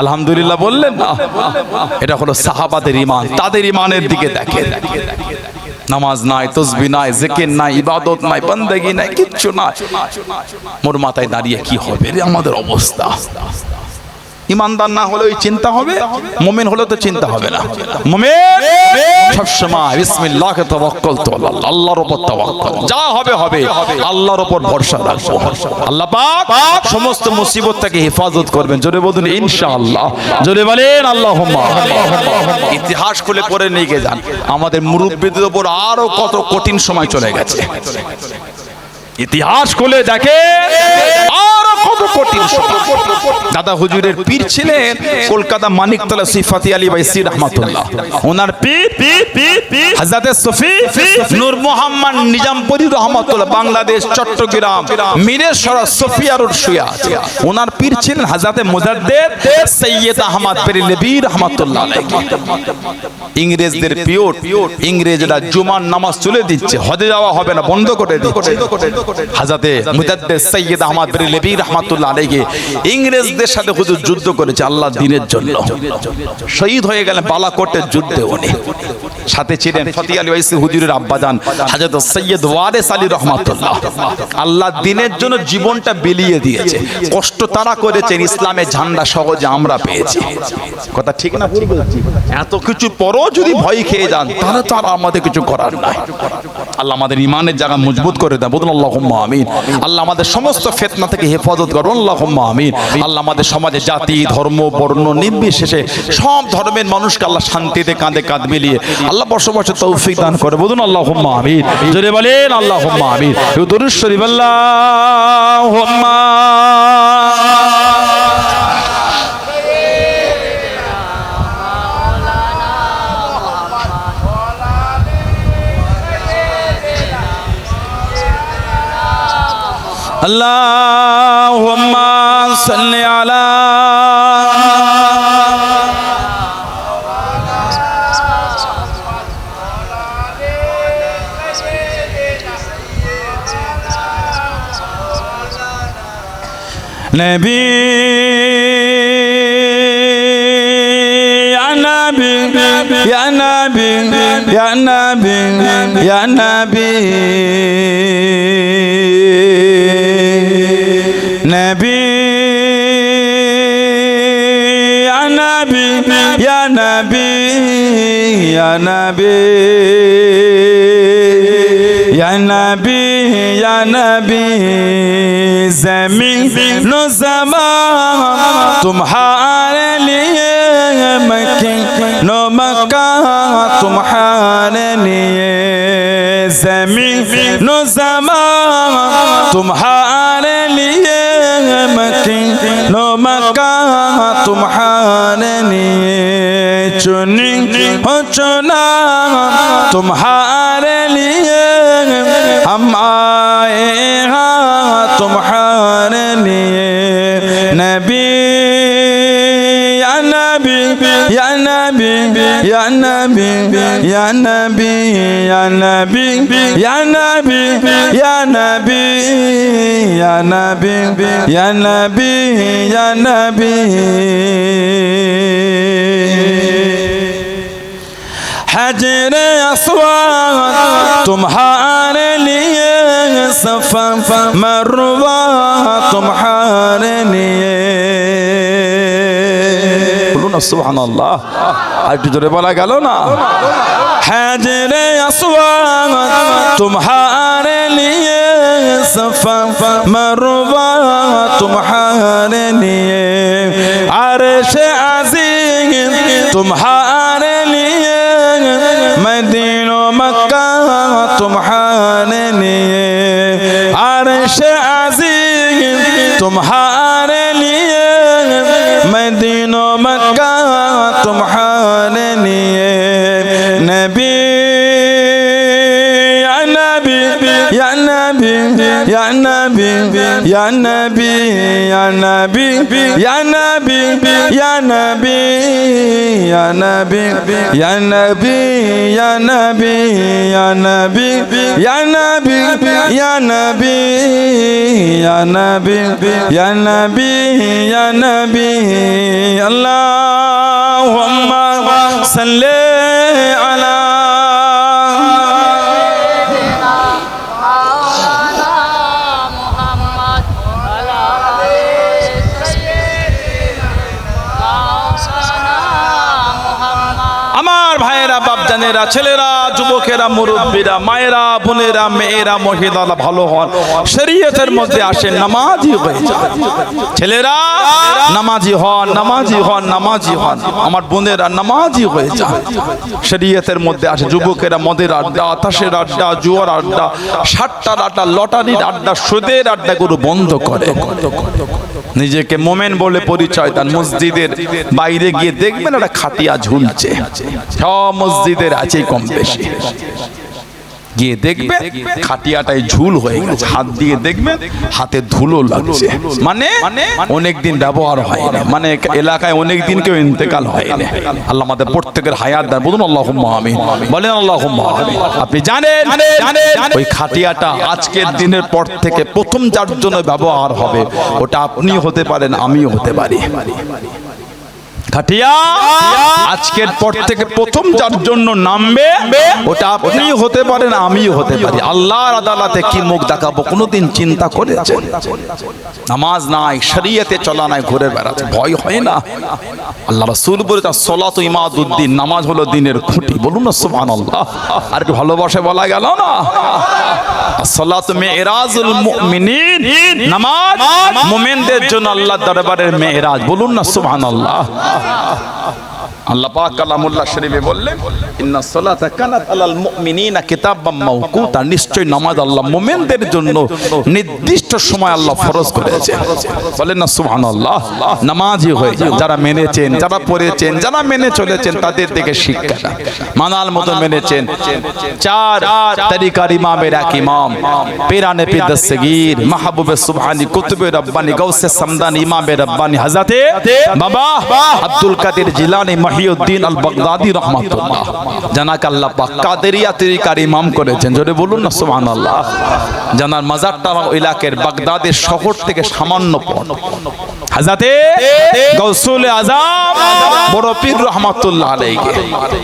আলহামদুলিল্লাহ বললেন না? এটা হলো সাহাবাদের ইমান, তাদের ইমানের দিকে দেখেন। নামাজ নাই, তাসবিহ নাই, জিকির নাই, ইবাদত নাই, বন্দেগী নাই, কিচ্ছু নাই। মোর মাথায় দাঁড়িয়ে কি হবে রে আমাদের অবস্থা? ইমানদার না হলে ওই চিন্তা হবে, মুমিন হলে তো চিন্তা হবে না। মুমিন সবসময় বিসমিল্লাহে তাওয়াক্কালতু আলাল্লাহ, আল্লাহর উপর তাওয়াক্কুল, যা হবে হবে, আল্লাহর উপর ভরসা রাখবো। আল্লাহ পাক সমস্ত মুসিবত থেকে হেফাজত করবেন। জোরে বলুন ইনশাআল্লাহ, জোরে বলেন আল্লাহুম্মা। ইতিহাস খুলে পড়ে নিয়ে যান, আমাদের মুরব্বিদের উপর আরো কত কঠিন সময় চলে গেছে। ইতিহাস খুলে দেখে আর কত কঠিন সময়। দাদা হুজুরের পীর ছিলেন কলকাতা মানিকতলা সিফাতি আলী বাইসি রহমাতুল্লাহ। ওনার পীর হযরত সুফি নূর মোহাম্মদ নিজামপুরি রহমাতুল্লাহ, বাংলাদেশ চট্টগ্রাম মিরেশ্বর সুফিয়া রোড শুয়ে আছে। ওনার পীর ছিলেন হযরত মুজাদ্দেদ সৈয়দ আহমদ বেরেলভী রহমাতুল্লাহ আলাইহি। ইংরেজদের পিওর, ইংরেজরা জুমার নামাজ চলে দিচ্ছে, হজে যাওয়া হবে না, বন্ধ করে দিচ্ছে। হযরত মুজাদ্দেদ সৈয়দ আহমদ বেরেলভী রহমাতুল্লাহ আলাইহি ইংরেজদের সাথে হুজুর যুদ্ধ করেছে আল্লাহর দ্বীনের জন্য, শহীদ হয়ে গেলেন বালাকোটের যুদ্ধে। উনি সাথে ছিলেন ফতি আলী ওয়াইসি হুজুরের আব্বাজান হযরত সৈয়দ ওয়ারেস আলী রহমাতুল্লাহ। আল্লাহর দ্বীনের জন্য জীবনটা বিলিয়ে দিয়েছে, কষ্ট তারা করেছেন, ইসলামের ঝান্ডা সহজে আমরা পেয়েছি। কথা ঠিক না ভুল বলছি? এত কিছু পরও যদি ভয় খেয়ে যান তাহলে তো আর আমাদের কিছু করার নাই। আল্লাহ আমাদের ইমানের জায়গা মজবুত করে দেন, বলুন আল্লাহুম্মা আমিন। আল্লাহ আমাদের সমস্ত ফিতনা থেকে হেফাজত করুন, আল্লাহুম্মা আমিন। আল্লাহ আমাদের সমাজে জাতি ধর্ম বর্ণ নির্বিশেষে সব ধর্মের মানুষকে আল্লাহ শান্তিতে কাঁধে কাঁধ মিলিয়ে আল্লাহ বসবাসের তৌফিক দান করে, বলুন আল্লাহুম্মা আমিন। জোরে বলেন আল্লাহুম্মা আমিন। দুরূদ শরীফ আল্লাহুম্মা আল্লাহুম্মা সাল্লি আলা নবী ইয়া নবী ইয়া নবী ইয়া নবী ইয়া নবী নবী ইয়া নবী ইয়া নবী ইয়া নবী ইয়া নবী ইয়া নবী ज़मीन व ज़मान तुम्हारे लिए, मकीन व मकान तुम्हारे लिए, ज़मीन व ज़मान तुम्हारे लिए, मकीन व मकान तुम्हारे लिए, चुनी हो चुना तुम्हारे लिए, हम आए हैं तुम्हारे लिए। नबी या नबी या नबी या नबी या नबी या नबी या नबी या नबी या नबी या नबी या नबी। हजरे अस्वाद तुम्हारे लिए, सफा मरवा तुम्हारे लिए, बोलो ना सुभानाल्लाह। आज जोरे बोला गया ना। हजरे अस्वाद तुम्हारे लिए, सफा मरवा तुम्हारे लिए, अर्श अज़ीम तुम्हारे लिए, मदीना मक्का तुम्हारे लिए, अर्श अज़ीम तुम्हारे लिए, मदीना मक्का तुम्हारे लिए। नबी या नबी या नबी या नबी या नबी या नबी या नबी या नबी या नबी या नबी या नबी या नबी या नबी या नबी या नबी या नबी या नबी। अल्लाहुम्मा सल्ली अला আব্বাজানেরা, ছেলেরা, যুবকেরা, মুরব্বীরা, মায়েরা, বোনেরা, মেয়েরা, মহিলারা ভালো হন, শরীয়তের মধ্যে আসেন, নামাজি হয়ে যান। ছেলেরা নামাজি হন, নামাজি হন, নামাজি হন। আমার বোনেরা নামাজি হয়ে যান, শরীয়তের মধ্যে আসে। যুবকেরা মদের আড্ডা, আতাশের আড্ডা, জুয়ার আড্ডা, সাতটার আড্ডা, লটারির আড্ডা, সুদের আড্ডাগুলো বন্ধ করে নিজেকে মোমেন বলে পরিচয় দেন। মসজিদের বাইরে গিয়ে দেখবেন একটা খাটিয়া ঝুলছে, সব মসজিদের আছে কম বেশি। গিয়ে দেখবে খাটিয়াটাই ঝুল হয়ে গেছে, হাত দিয়ে দেখবে হাতে ধুলো লাগছে, মানে অনেকদিন ব্যবহার হয় না, মানে এলাকায় অনেকদিন কেউ ইন্তেকাল হয় না। আল্লাহ আমাদের প্রত্যেকের হায়াত দেন, বলুন আল্লাহুম্মা আমিন, বলেন আল্লাহুম্মা আমিন। আপনি জানেন ওই খাটিয়াটা আজকের দিনের পর থেকে প্রথম যার জন্য ব্যবহার হবে ওটা আপনি হতে পারেন, আমিও হতে পারি। খাটিয়া আজকের পর থেকে প্রথম যার জন্য নামবে ওটা আপনি হতে পারেন, আমিও হতে পারি। আল্লাহর আদালতে কি মুখ দেখাবো কোনোদিন চিন্তা করেছেন? নামাজ নাই, শরীয়তে চলা নাই, ঘুরে বেড়াচ্ছে, ভয় হয় না? আল্লাহ রাসূল বলেছেন সালাতু ইমাদুদ্দিন, নামাজ হলো দ্বীনের খুঁটি। বলুন না সুবহানাল্লাহ। আর একটু ভালোবাসে বলা গেল না, সালাতু মিরাজুল মুমিনিন, নামাজ মুমিনদের জন্য আল্লাহর দরবারের মেরাজ। বলুন না সুবহানাল্লাহ। আল্লাহ পাক কালামুল্লাহ শরীফে বললেন ইন্নাস সালাতা কানাত আলাল মুমিনিনা কিতাবাম মাওকুতা, নিশ্চয় নামাজ আল্লাহ মুমিনদের জন্য নির্দিষ্ট সময় আল্লাহ ফরজ করেছে। বলেন না সুবহানাল্লাহ। নামাজি হয়ে যান যারা মেনেছেন, যারা পড়েছেন, যারা মেনে চলেছেন, তাদের দিকে শিক্ষা মানার মতো মেনেছেন। চার তরিকার ইমামের এক ইমাম পেরানে পীর দস্তগীর মাহবুবে সুবহানি কুতুবে রব্বানি গাউসে সামদানি ইমামে রব্বানি হযরতে বাবা আব্দুল কাদের জিলানী মহিউদ্দিন আল বাগদাদি রহমাতুল্লাহ, জানাকে আল্লাহ পাক কাদেরিয়া তরিকার ইমাম করেছেন। জোরে বলুন না সুবহানাল্লাহ। জানার মাজারটা ইলাকার বাগদাদের শহর থেকে সামান্য পথ। হযরতে গাউসুল আযম বড় পীর রহমাতুল্লাহ আলাইহি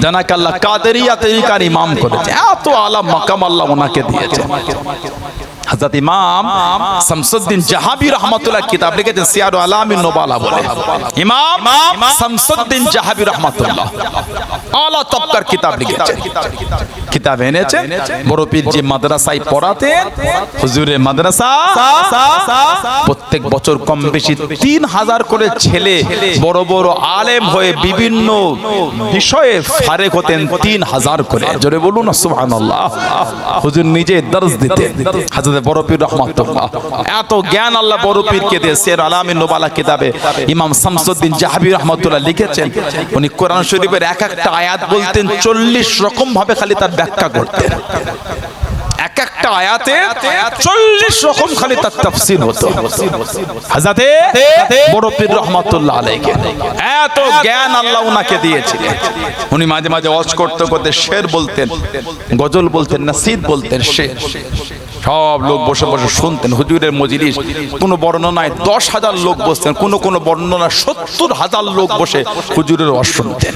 জানাকে আল্লাহ কাদেরিয়া তরিকার ইমাম করেছেন। এত আলা মাকাম আল্লাহ ওনাকে দিয়েছেন। হযরত ইমাম শামসুদ্দিন জাহাবী রাহমাতুল্লাহ কিতাব লিখেছেন সিয়ারু আলামিন নুবালা বলে। ইমাম শামসুদ্দিন জাহাবী রাহমাতুল্লাহ আলা তবকার কিতাব লিখেছেন। কিতাব এনেছেন বড় পীর যে মাদ্রাসায় পড়াতেন, হুজুরের মাদ্রাসা, প্রত্যেক বছর কম বেশি 3000 করে ছেলে বড় বড় আলেম হয়ে বিভিন্ন বিষয়ে ফারেক হতেন, 3000 করে। জোরে বলুন না সুবহানাল্লাহ। হুজুর নিজে দর্স দিতেন। হযরত বড় পীর রহমাতুল্লাহ এত জ্ঞান আল্লাহ বড় পীরকে দিয়ে সিয়ারু আলামিন নুবালা কিতাবে ইমাম শামসুদ্দিন জাহাবী রাহমাতুল্লাহ লিখেছেন। উনি কোরআন শরীফের এক একটা আয়াত বলতেন 40 রকম ভাবে খালি তার ব্যাখ্যা করতেন। এক একটা আয়াতে 40 রকম খালি তার তাফসীর হতো। হযরতে বড় পীর রহমাতুল্লাহ আলাইহি এত জ্ঞান আল্লাহ ওনাকে দিয়েছিলেন। উনি মাঝে মাঝে ওয়াজ করতে করতে শের বলতেন, গজল বলতেন, নাসিদ বলতেন, শের। সব লোক বসে বসে শুনতেন। হুজুরের মজলিস কোনো বর্ণনায় 10,000 লোক বসতেন, কোনো বর্ণনায় 70,000 লোক বসে হুজুরের ওয়াজ শুনতেন।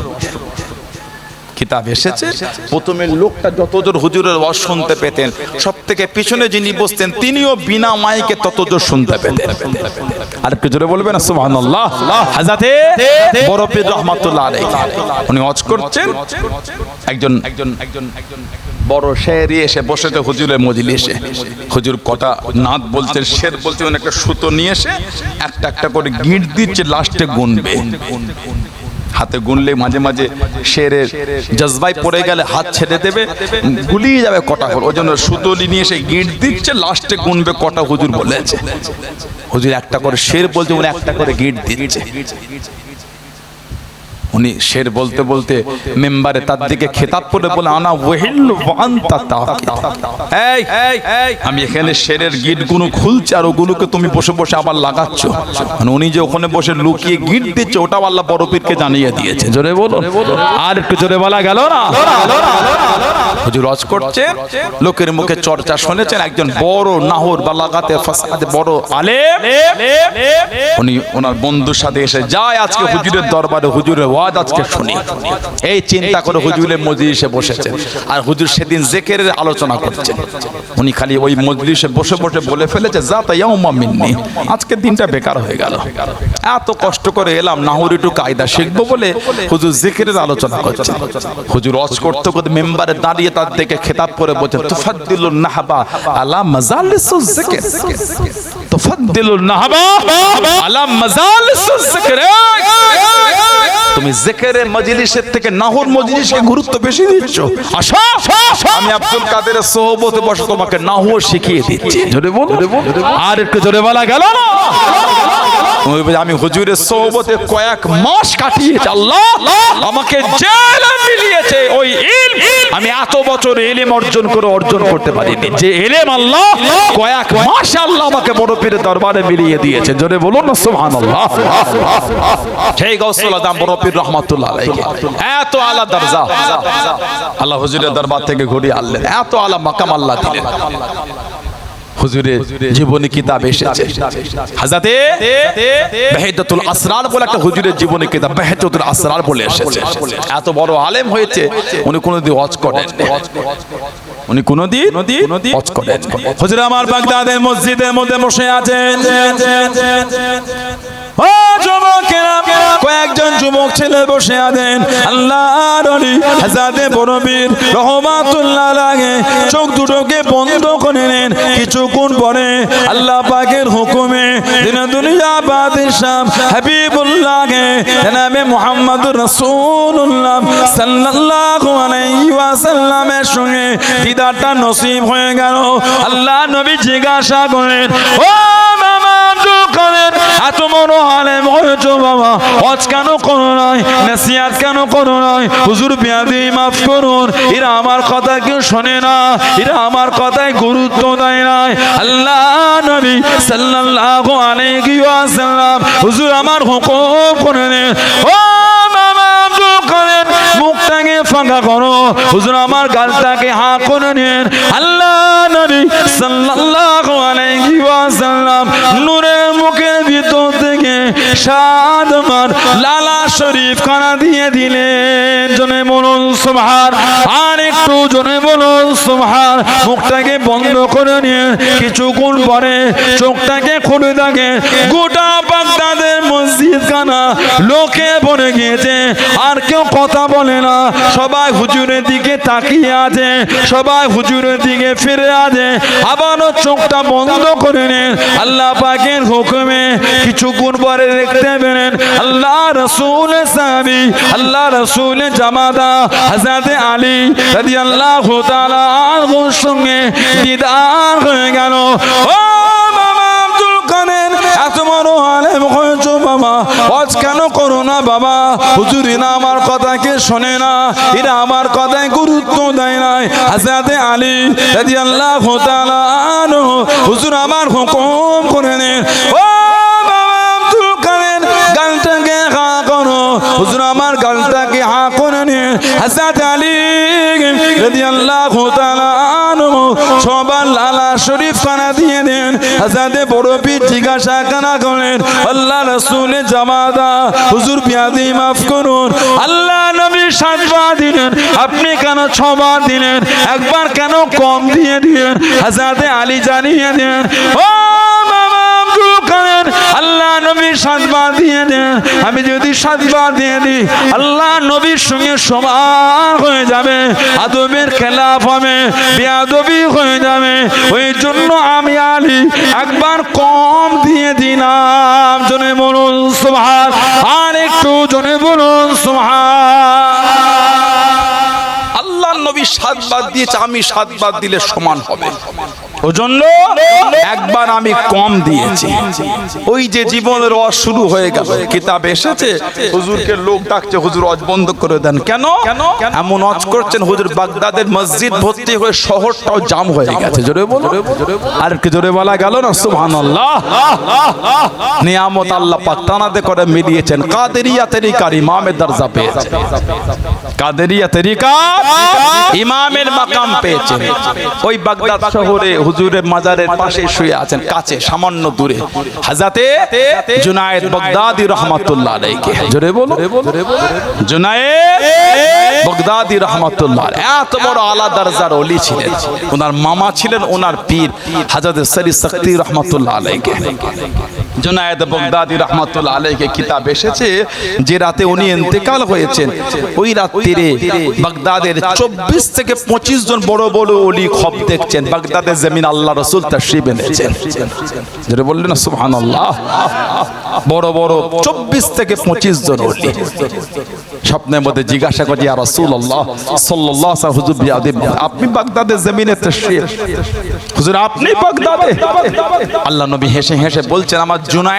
কিতাব এসেছে প্রথমে লোকটা যতজন হুজুরের ওয়াজ শুনতে পেতেন, সব থেকে পিছনে যিনি বসতেন তিনিও বিনা মাইকে ততজন শুনতে পেতেন। আর একটু জোরে বলবেন না সুবহানাল্লাহ। হযরতে বড় পীর রহমাতুল্লাহ আলাইহি উনি ওয়াজ করছেন, একজন বড় শেরি এসে বসেছে হুজুরের মজলিসে। হুজুর কটা নাত বলছেন, শের বলছেন, একটা সুতো নিয়ে এসে একটা একটা করে গিঁট দিচ্ছে, লাস্টে গুনবে। হাতে গুনলে মাঝে মাঝে শেরের জজবায় পড়ে গেলে হাত ছেড়ে দেবে, গুলিয়ে যাবে কটা করে। ওই জন্য সুতো নিয়ে এসে গিঁট দিচ্ছে, লাস্টে গুনবে কটা হুজুর বলেছে। হুজুর একটা করে শের বলছে, উনি একটা করে গিঁট দিচ্ছে। উনি শের বলতে বলতে মেম্বারে তার দিকে খেতাব করে বলে, আনা ওয়াহিল ওয়া আনতা তাকিদ। এই আমি এখানে শেরের গিটগুলো খুলছি আর ওগুলোকে তুমি বসে বসে আবার লাগাচ্ছ। মানে উনি যে ওখানে বসে লুকিয়ে গিট দিচ্ছে ওটাও আল্লাহ বড় পীরকে জানিয়ে দিয়েছে। জোরে বলো, আর একটু জোরে বলা গেল না? হুজুর ওয়াজ করছে, লোকের মুখে চর্চা শুনেছেন, একজন বড় নাহর বালাগাতে ফাসাদে বড় আলেম, উনি ওনার বন্ধুর সাথে এসে যায় আজকে হুজুরের দরবারে হুজুরের ওয়াজ ওয়াজ আজকে শুনি। এই চিন্তা করে হুজুরের মজলিসে বসেছেন, আর হুজুর সেদিন জিকিরের আলোচনা করছেন। উনি খালি ওই মজলিসে বসে বসে বলে ফেলেছে জাতা ইয়াউমা মিন্নি, আজকের দিনটা বেকার হয়ে গেল। এত কষ্ট করে এলাম নাহুর একটু কায়দা শিখবো বলে হুজুর জিকিরের আলোচনা করছেন। হুজুর ওয়াজ করতে করতে মেম্বারে দাঁড়িয়ে তার দিকে খেতাব করে বলছেন তুফাদ্দিলুন নাহবা আলা মাজালিসুজ জিকির, তুফাদ্দিলুন নাহবা আলা মাজালিসুজ জিকির। তুমি জিকিরের মজলিসের থেকে নাহুর মজলিসকে গুরুত্ব বেশি দিচ্ছ। আসো আমি আব্দুল কাদেরের সোহবতে বসে তোমাকে নাহু শিখিয়ে দিচ্ছি। জোরে বলো, আর একটু জোরে বলা গেল না? আমি হুজুরের সোহবতে কয়েক মাস কাটিয়েছি, আল্লাহ আমাকে জেলে মিলিয়েছে। ওই ইলম আমি এত বছর ইলম অর্জন করতে পারিনি, যে ইলম আল্লাহ কয়েক মাস আল্লাহ আমাকে বড় পীরের দরবারে মিলিয়ে দিয়েছে। জোরে বলুন না সুবহানাল্লাহ। সেই গৌসুল আজম বড় পীর রহমাতুল্লাহ আলাইহি এত আলা দরজা আল্লাহ হুজুরের দরবার থেকে ঘুরিয়ে আনলেন, এত আলা মাকাম আল্লাহ দিলেন। হুজুরের জীবনী কিতাব এসেছে, হযরতে বাহিদাতুল আসরার বলে একটা হুজুরের জীবনী কিতাব বাহিদাতুল আসরার বলে এসেছে। এত বড় আলেম হয়েছে, উনি কোনোদিন ওয়াজ করেন, উনি কোনোদিন ওয়াজ করেন। হুজুর আমার বাগদাদের মসজিদের মধ্যে বসে আছেন। ও যুবকেরা, কয়েকজন যুবক ছেলে বসে আছেন। আল্লাহর ওলি হযরতে বড় পীর রহমাতুল্লাহ আলাইহি চোখ দুটোকে বন্ধ করে নেন। কিছুক্ষণ পরে আল্লাহ পাকের হুকুমে দিন দুনিয়া বাদশাহ হাবিবুল্লাহকে জনাবে মুহাম্মদুর রাসূলুল্লাহ সাল্লাল্লাহু আলাইহি ওয়াসাল্লামের সঙ্গে দিদারটা নসিব হয়ে গেল। আল্লাহ নবী জিজ্ঞাসা করেন, ও মামা আব্দুল কাদের, এত বড় আলেম হয়েছো বাবা, ওয়াজ কেন করো নাই, নসিহত কেন করো নাই? হুজুর বিয়াদি মাফ করুন, এরা আমার কথা কেউ শোনে না, এরা আমার কথায় গুরুত্ব দেয় না। আল্লাহ নবী সাল্লাল্লাহু আলাইহি ওয়াসাল্লাম হুজুর আমার হুকুম করে দেন, ও মামা আব্দুল কাদের মুখটাকে ফাঁকা করো, হুজুর আমার গালটাকে হা করে নেন। আল্লাহ নবী সাল্লাল্লাহু আলাইহি ওয়াসাল্লাম নূরের মুখের ভিতর থেকে শাদমান লালা শরীফ খানা দিয়ে দিলেন। জনে বলুন সুবহান, আর একটু জনে বলুন সুবহান। মুখটাকে বন্ধ করে নিয়ে কিছুক্ষণ পরে চোখটাকে খুলে দেখে গোটা বাগদাদের মসজিদ খানা লোকে ভরে গিয়েছে, আর কেউ কথা বলে না, সবাই হুজুরের দিকে তাকিয়ে আছে, সবাই হুজুরের দিকে ফিরে আছে। আবারও চোখটা বন্ধ করে নেন। আল্লাহ পাকের হুকুমে কিছুক্ষণ পরে দেখতে পেলেন আল্লাহ রাসূলের সাহাবী, আল্লাহ রাসূলের জামাতা হযরতে আলী রাদিয়াল্লাহু তাআলা আনহুর সঙ্গে দিদার হয়ে গেল। ও মামা আব্দুল কাদের, এত বড় আলেম হয়েছো বাবা, ওয়াজ কেন করো না বাবা? হুজুর এরা আমার কথাকে শোনে না, এরা আমার কথায় গুরুত্ব দেয় না। হযরতে আলী রাদিয়াল্লাহু তাআলা আনহু হুজুর আমার হুকুম করে নেন, ও হুজুর আমার গালটাকে হা করে নিয়ে হযরত আলী রাদিয়াল্লাহু তাআলা আনহু সবার লালা শরীফ খানা দিয়ে দেন। হযরত বড় পীর জিজ্ঞাসা কেন করেন, আল্লাহ রাসূলের জামাতা হুজুর বিয়াদি মাফ করুন। আল্লাহ নবী 7 বার দিলেন, আপনি কেন 6 বার দিলেন? একবার কেন কম দিয়ে দিলেন? হযরত আলী জানিয়ে দেন, ও মামা আব্দুল কাদের, আল্লাহ নবী 7 বার দিয়ে দেন, আমি যদি 7 বার দিয়ে দিই আল্লাহ নবীর সঙ্গে সমান হয়ে যাবে, আদবের খেলাফ হবে, বেয়াদবি হয়ে যাবে। ওই জন্য আমি আলী একবার কম দিয়ে দিলাম। জনে বলুন সুবহান, আর একটু জনে বলুন সুবহান। আল্লাহ নবী 7 বার দিয়েছে, আমি 7 বার দিলে সমান হবে। ওজন্য একবার আমি কম দিয়েছি। ওই যে জীবনের ওয়াজ শুরু হয়ে গেল, কিতাব এসেছে, হুজুরকে লোক ডাকছে, হুজুর ওয়াজ বন্ধ করে দেন। কেন এমন ওয়াজ করছেন? হুজুর বাগদাদের মসজিদ ভর্তি হয়ে শহরটাও জাম হয়ে গেছে। জোরে বলো, আর কি জোরে বলা গেল না? সুবহানাল্লাহ। নিয়ামত আল্লাহ পাক তানাতে করে মিলিয়েছেন। কাদেরিয়া তরিকার ইমামের দরজা পেয়েছে, কাদেরিয়া তরিকা ইমামের মাকাম পেয়েছে। ওই বাগদাদ শহরে হুজুরের মাজারের পাশে শুয়ে আছেন, কাছে সামান্য দূরে হযরতে জুনায়েদ বাগদাদি রহমাতুল্লাহ আলাইহি। জোরে বলো, জুনায়েদ বাগদাদি রহমাতুল্লাহ এত বড় আলা দরজার ওলি ছিলেন। ওনার মামা ছিলেন ওনার পীর হযরত সরি সাকতি রহমাতুল্লাহ আলাইহি। জুনায়েদ বাগদাদি রহমাতুল্লাহ আলাইহি কিতাব এসেছে যে রাতে উনি ইন্তেকাল হয়েছেন, ওই রাত্রিরে বাগদাদের 24 থেকে 25 জন বড় বড় ওলি খব দেখছেন। বাগদাদের জমিন আল্লাহ রাসূল তাশরীফ এনেছেন। যারা বললেন না সুবহানাল্লাহ, বড় বড় 24 থেকে 25 জন ওলি স্বপ্নের মধ্যে জিজ্ঞাসা করে, ইয়া রাসূলুল্লাহ সাল্লাল্লাহু আলাইহি হুজুর বিয়াদিব, আপনি বাগদাদের জমিনে তাশরীফ, হুজুর আপনি বাগদাদে? আল্লাহ নবী হেসে হেসে বলছেন, আমার জুনায়েদ